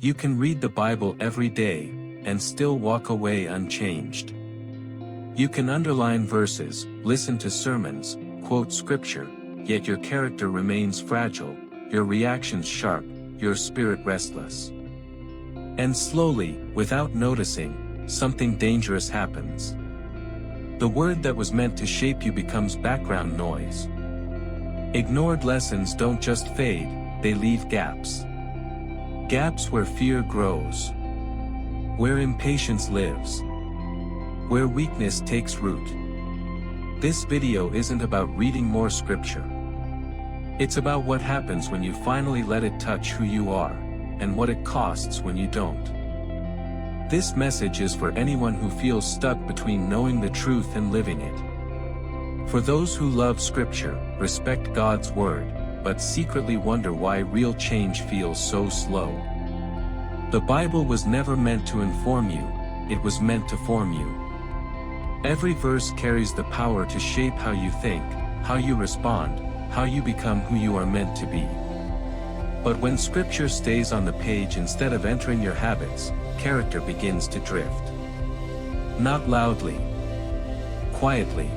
You can read the Bible every day, and still walk away unchanged. You can underline verses, listen to sermons, quote scripture, yet your character remains fragile, your reactions sharp, your spirit restless. And slowly, without noticing, something dangerous happens. The word that was meant to shape you becomes background noise. Ignored lessons don't just fade, they leave gaps. Gaps where fear grows. Where impatience lives. Where weakness takes root. This video isn't about reading more scripture. It's about what happens when you finally let it touch who you are, and what it costs when you don't. This message is for anyone who feels stuck between knowing the truth and living it. For those who love scripture, respect God's word, but secretly wonder why real change feels so slow. The Bible was never meant to inform you, it was meant to form you. Every verse carries the power to shape how you think, how you respond, how you become who you are meant to be. But when scripture stays on the page instead of entering your habits, character begins to drift. Not loudly. Quietly.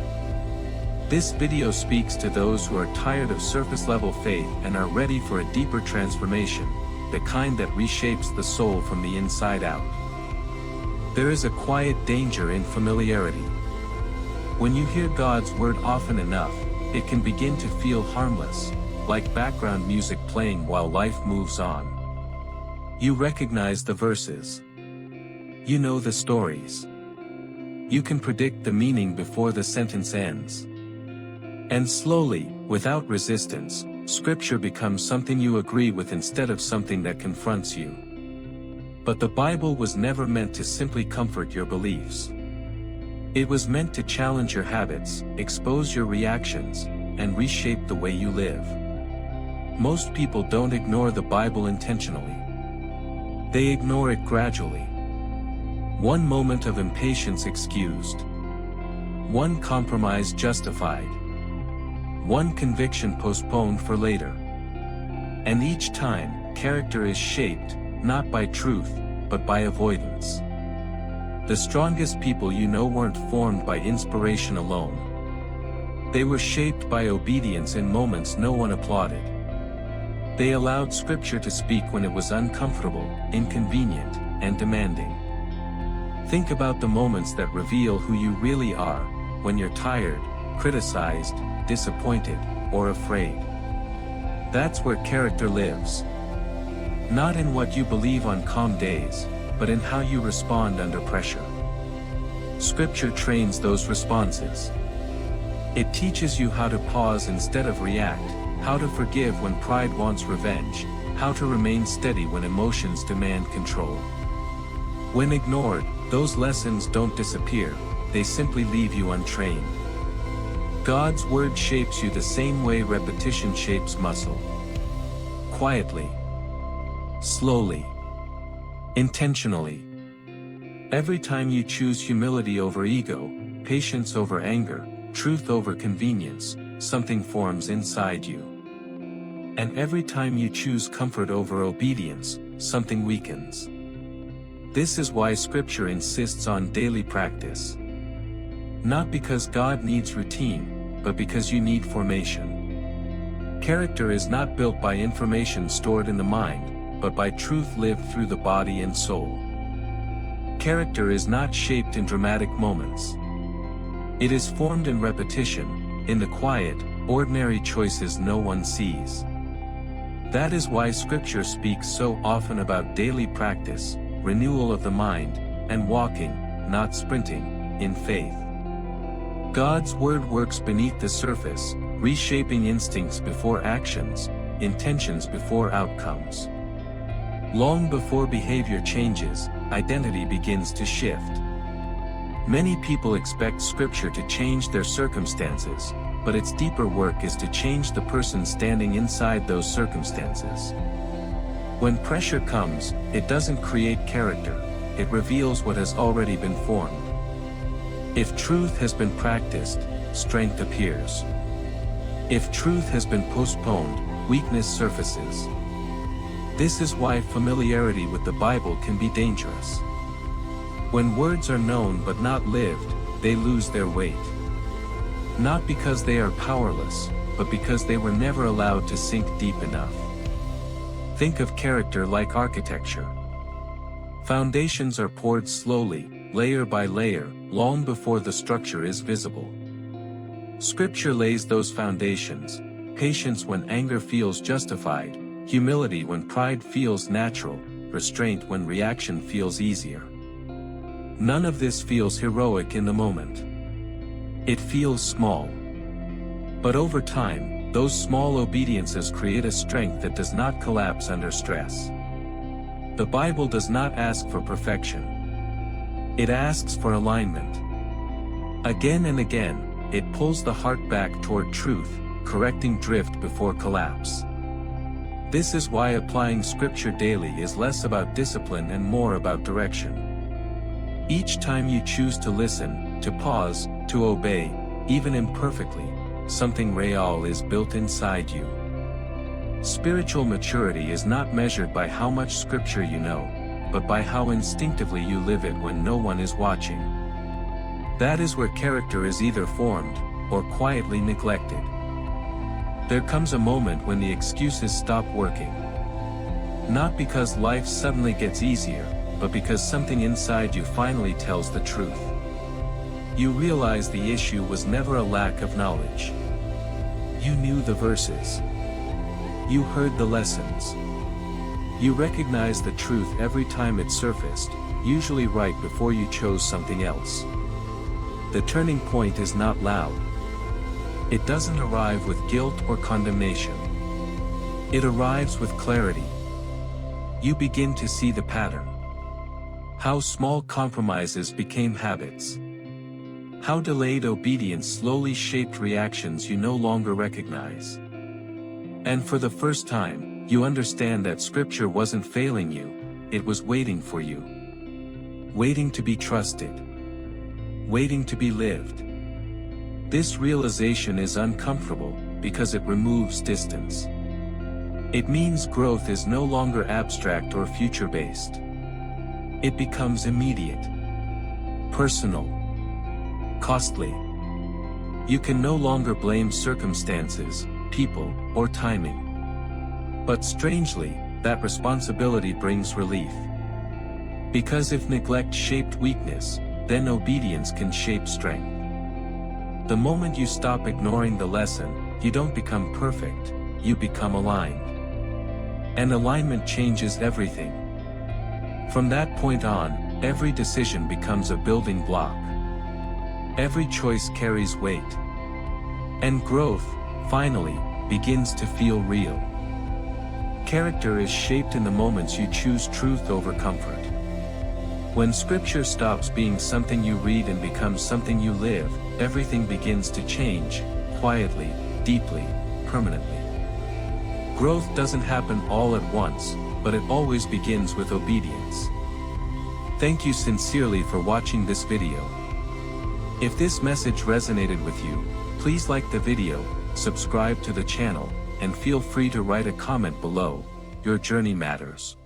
This video speaks to those who are tired of surface-level faith and are ready for a deeper transformation, the kind that reshapes the soul from the inside out. There is a quiet danger in familiarity. When you hear God's word often enough, it can begin to feel harmless, like background music playing while life moves on. You recognize the verses. You know the stories. You can predict the meaning before the sentence ends. And slowly, without resistance, scripture becomes something you agree with instead of something that confronts you. But the Bible was never meant to simply comfort your beliefs. It was meant to challenge your habits, expose your reactions, and reshape the way you live. Most people don't ignore the Bible intentionally. They ignore it gradually. One moment of impatience excused. One compromise justified. One conviction postponed for later. And each time, character is shaped, not by truth, but by avoidance. The strongest people you know weren't formed by inspiration alone. They were shaped by obedience in moments no one applauded. They allowed scripture to speak when it was uncomfortable, inconvenient, and demanding. Think about the moments that reveal who you really are, when you're tired, criticized, disappointed, or afraid. That's where character lives. Not in what you believe on calm days, but in how you respond under pressure. Scripture trains those responses. It teaches you how to pause instead of react, how to forgive when pride wants revenge, how to remain steady when emotions demand control. When ignored, those lessons don't disappear, they simply leave you untrained. God's word shapes you the same way repetition shapes muscle. Quietly. Slowly. Intentionally. Every time you choose humility over ego, patience over anger, truth over convenience, something forms inside you. And every time you choose comfort over obedience, something weakens. This is why scripture insists on daily practice. Not because God needs routine, but because you need formation. Character is not built by information stored in the mind, but by truth lived through the body and soul. Character is not shaped in dramatic moments. It is formed in repetition, in the quiet, ordinary choices no one sees. That is why scripture speaks so often about daily practice, renewal of the mind, and walking, not sprinting, in faith. God's word works beneath the surface, reshaping instincts before actions, intentions before outcomes. Long before behavior changes, identity begins to shift. Many people expect scripture to change their circumstances, but its deeper work is to change the person standing inside those circumstances. When pressure comes, it doesn't create character, it reveals what has already been formed. If truth has been practiced, strength appears. If truth has been postponed, weakness surfaces. This is why familiarity with the Bible can be dangerous. When words are known but not lived, they lose their weight. Not because they are powerless, but because they were never allowed to sink deep enough. Think of character like architecture. Foundations are poured slowly, layer by layer, long before the structure is visible. Scripture lays those foundations: patience when anger feels justified, humility when pride feels natural, restraint when reaction feels easier. None of this feels heroic in the moment. It feels small. But over time, those small obediences create a strength that does not collapse under stress. The Bible does not ask for perfection. It asks for alignment. Again and again, it pulls the heart back toward truth, correcting drift before collapse. This is why applying Scripture daily is less about discipline and more about direction. Each time you choose to listen, to pause, to obey, even imperfectly, something real is built inside you. Spiritual maturity is not measured by how much Scripture you know, but by how instinctively you live it when no one is watching. That is where character is either formed, or quietly neglected. There comes a moment when the excuses stop working. Not because life suddenly gets easier, but because something inside you finally tells the truth. You realize the issue was never a lack of knowledge. You knew the verses. You heard the lessons. You recognized the truth every time it surfaced, usually right before you chose something else. The turning point is not loud. It doesn't arrive with guilt or condemnation. It arrives with clarity. You begin to see the pattern. How small compromises became habits. How delayed obedience slowly shaped reactions you no longer recognize. And for the first time, you understand that Scripture wasn't failing you, it was waiting for you. Waiting to be trusted. Waiting to be lived. This realization is uncomfortable, because it removes distance. It means growth is no longer abstract or future-based. It becomes immediate. Personal. Costly. You can no longer blame circumstances, people, or timing. But strangely, that responsibility brings relief. Because if neglect shaped weakness, then obedience can shape strength. The moment you stop ignoring the lesson, you don't become perfect, you become aligned. And alignment changes everything. From that point on, every decision becomes a building block. Every choice carries weight. And growth, finally, begins to feel real. Character is shaped in the moments you choose truth over comfort. When Scripture stops being something you read and becomes something you live, everything begins to change, quietly, deeply, permanently. Growth doesn't happen all at once, but it always begins with obedience. Thank you sincerely for watching this video. If this message resonated with you, please like the video, subscribe to the channel, and feel free to write a comment below. Your journey matters.